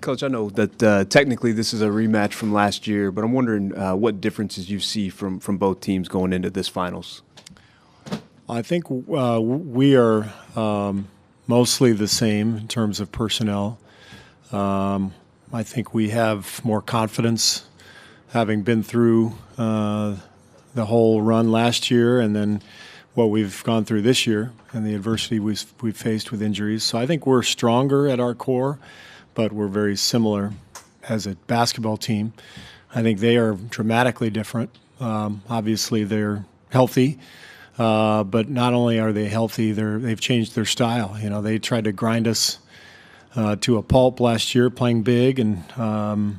Coach, I know that technically this is a rematch from last year, but I'm wondering what differences you see from both teams going into this finals. I think we are mostly the same in terms of personnel. I think we have more confidence, having been through the whole run last year and then what we've gone through this year and the adversity we've faced with injuries. So I think we're stronger at our core, but we're very similar as a basketball team. I think they are dramatically different. Obviously, they're healthy, but not only are they healthy, they've changed their style. You know, they tried to grind us to a pulp last year, playing big, and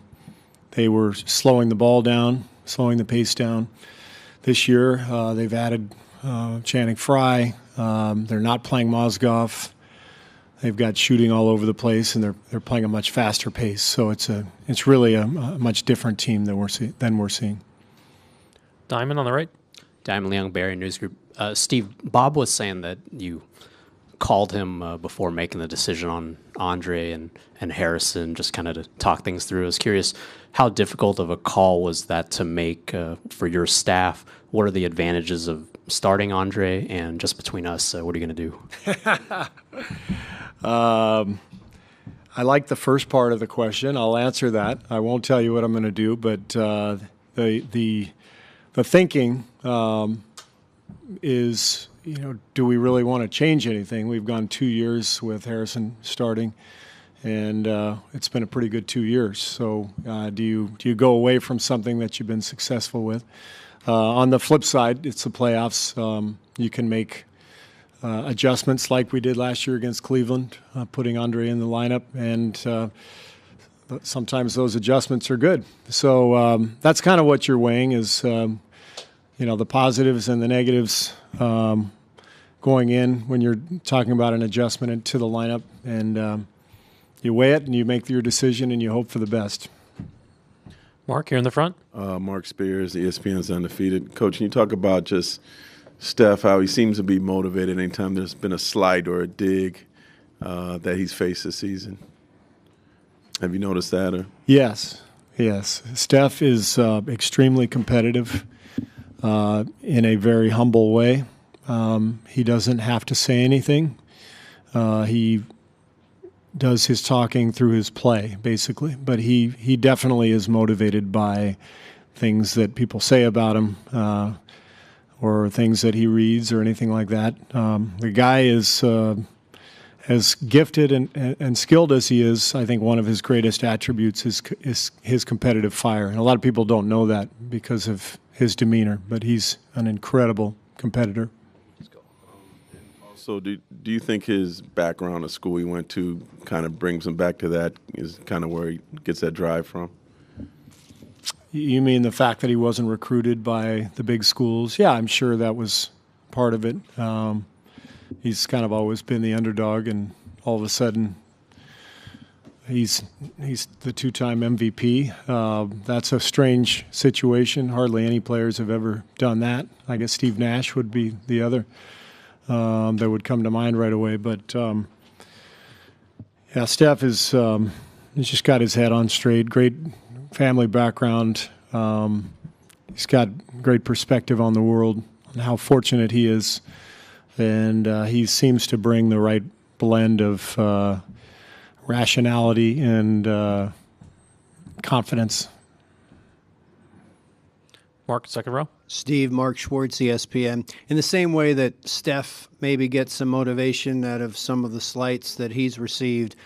they were slowing the ball down, slowing the pace down. This year, they've added Channing Frye. They're not playing Mozgov. They've got shooting all over the place, and they're playing a much faster pace. So it's really a much different team than we're seeing. Diamond on the right. Diamond Leung, Barry News Group. Steve, Bob was saying that you called him before making the decision on Andre and Harrison, just kind of to talk things through. I was curious, how difficult of a call was that to make for your staff? What are the advantages of starting Andre? And just between us, what are you going to do? I like the first part of the question. I'll answer that. I won't tell you what I'm going to do, but the thinking is, you know, do we really want to change anything? We've gone 2 years with Harrison starting, and it's been a pretty good 2 years. So do you go away from something that you've been successful with? On the flip side, it's the playoffs. You can make adjustments like we did last year against Cleveland, putting Andre in the lineup, and sometimes those adjustments are good. So that's kind of what you're weighing is, you know, the positives and the negatives going in when you're talking about an adjustment into the lineup, and you weigh it and you make your decision and you hope for the best. Mark, here in the front. Mark Spears, ESPN's Undefeated. Coach, can you talk about just Steph, how he seems to be motivated anytime there's been a slight or a dig that he's faced this season? Have you noticed that? Or? Yes. Steph is extremely competitive in a very humble way. He doesn't have to say anything. He does his talking through his play, basically. But he definitely is motivated by things that people say about him or things that he reads or anything like that. The guy is as gifted and skilled as he is. I think one of his greatest attributes is his competitive fire. And a lot of people don't know that because of his demeanor, but he's an incredible competitor. So do you think his background, the school he went to, kind of brings him back to that, is kind of where he gets that drive from? You mean the fact that he wasn't recruited by the big schools? Yeah, I'm sure that was part of it. He's kind of always been the underdog, and all of a sudden he's the two-time MVP. That's a strange situation. Hardly any players have ever done that. I guess Steve Nash would be the other that would come to mind right away. But, yeah, Steph is he's just got his head on straight, great family background. He's got great perspective on the world and how fortunate he is. And he seems to bring the right blend of rationality and confidence. Mark, second row. Steve, Mark Schwartz, ESPN. In the same way that Steph maybe gets some motivation out of some of the slights that he's received,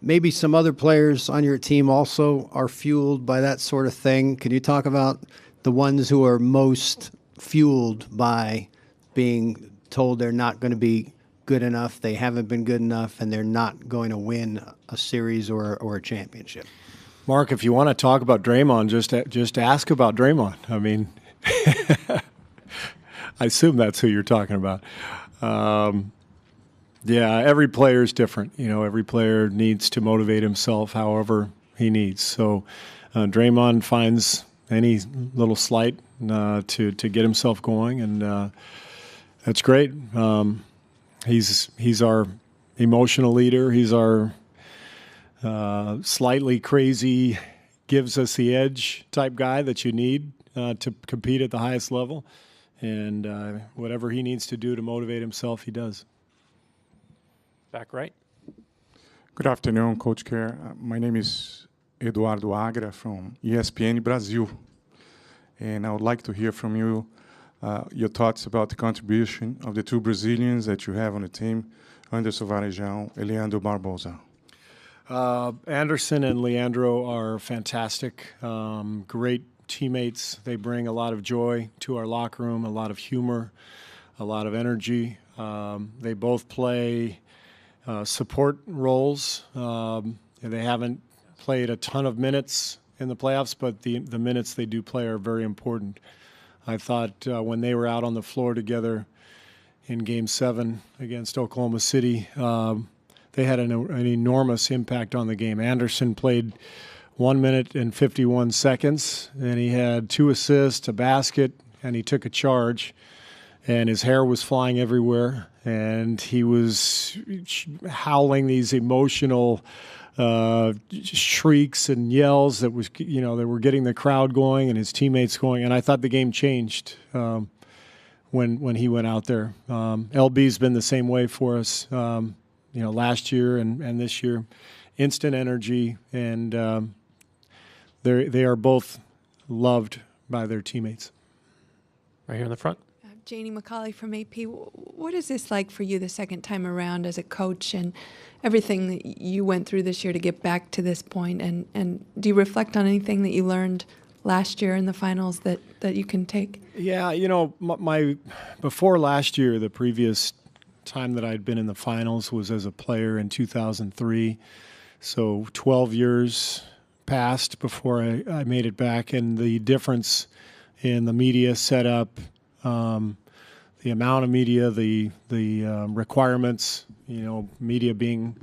maybe some other players on your team also are fueled by that sort of thing. Can you talk about the ones who are most fueled by being told they're not going to be good enough, they haven't been good enough, and they're not going to win a series or a championship? Mark, if you want to talk about Draymond, just ask about Draymond. I mean, I assume that's who you're talking about. Yeah, every player is different. You know, every player needs to motivate himself however he needs. So Draymond finds any little slight to get himself going, and that's great. He's our emotional leader. He's our slightly crazy, gives us the edge type guy that you need to compete at the highest level. And whatever he needs to do to motivate himself, he does. Back right. Good afternoon, Coach Kerr. My name is Eduardo Agra from ESPN Brazil. And I would like to hear from you your thoughts about the contribution of the two Brazilians that you have on the team, Anderson Varejão and Leandro Barbosa. Anderson and Leandro are fantastic, great teammates. They bring a lot of joy to our locker room, a lot of humor, a lot of energy. They both play support roles. They haven't played a ton of minutes in the playoffs, but the minutes they do play are very important. I thought when they were out on the floor together in Game 7 against Oklahoma City, they had an enormous impact on the game. Anderson played 1 minute and 51 seconds, and he had 2 assists, a basket, and he took a charge. And his hair was flying everywhere, and he was howling these emotional shrieks and yells that was, that were getting the crowd going and his teammates going. And I thought the game changed when he went out there. LB's been the same way for us, last year and this year. Instant energy, and they are both loved by their teammates. Right here in the front. Janie McCauley from AP. What is this like for you the second time around as a coach and everything that you went through this year to get back to this point? And do you reflect on anything that you learned last year in the finals that you can take? Yeah, my before last year, the previous time that I'd been in the finals was as a player in 2003. So 12 years passed before I made it back, and the difference in the media setup, the amount of media, the requirements, media being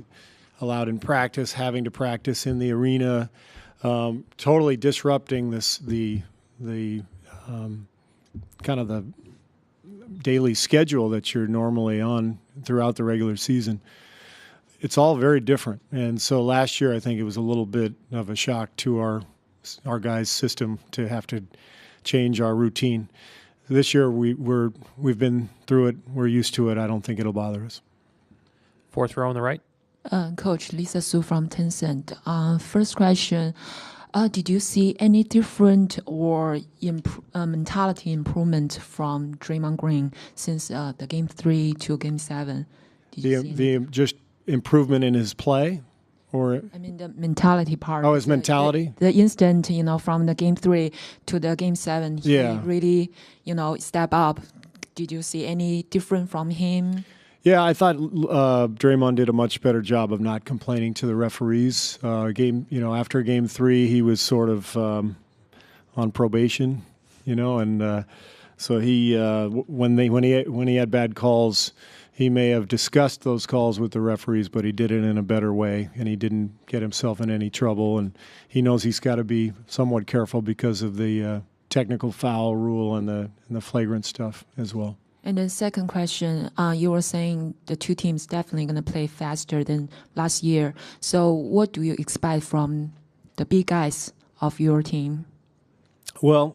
allowed in practice, having to practice in the arena, totally disrupting the kind of the daily schedule that you're normally on throughout the regular season. It's all very different. And so last year, I think it was a little bit of a shock to our guys' system to have to change our routine. This year, we've been through it. We're used to it. I don't think it'll bother us. Fourth row on the right. Coach Lisa Su from Tencent. First question, did you see any different or mentality improvement from Draymond Green since the Game 3 to Game 7? Just improvement in his play? Or I mean the mentality part. Oh, his mentality? The instant, from the Game 3 to the Game 7, he really, step up. Did you see any different from him? Yeah, I thought Draymond did a much better job of not complaining to the referees. After Game 3, he was sort of on probation, and so he when he had bad calls, he may have discussed those calls with the referees, but he did it in a better way, and he didn't get himself in any trouble. And he knows he's got to be somewhat careful because of the technical foul rule and the flagrant stuff as well. And then second question, you were saying the two teams definitely going to play faster than last year. So what do you expect from the big guys of your team? Well,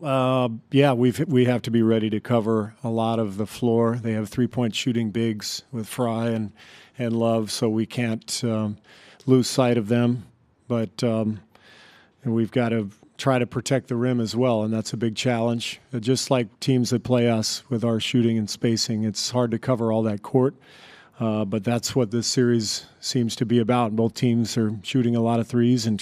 we have to be ready to cover a lot of the floor. They have 3-point shooting bigs with Fry and Love, so we can't lose sight of them. But we've got to try to protect the rim as well, and that's a big challenge. Just like teams that play us with our shooting and spacing, it's hard to cover all that court. But that's what this series seems to be about. Both teams are shooting a lot of threes and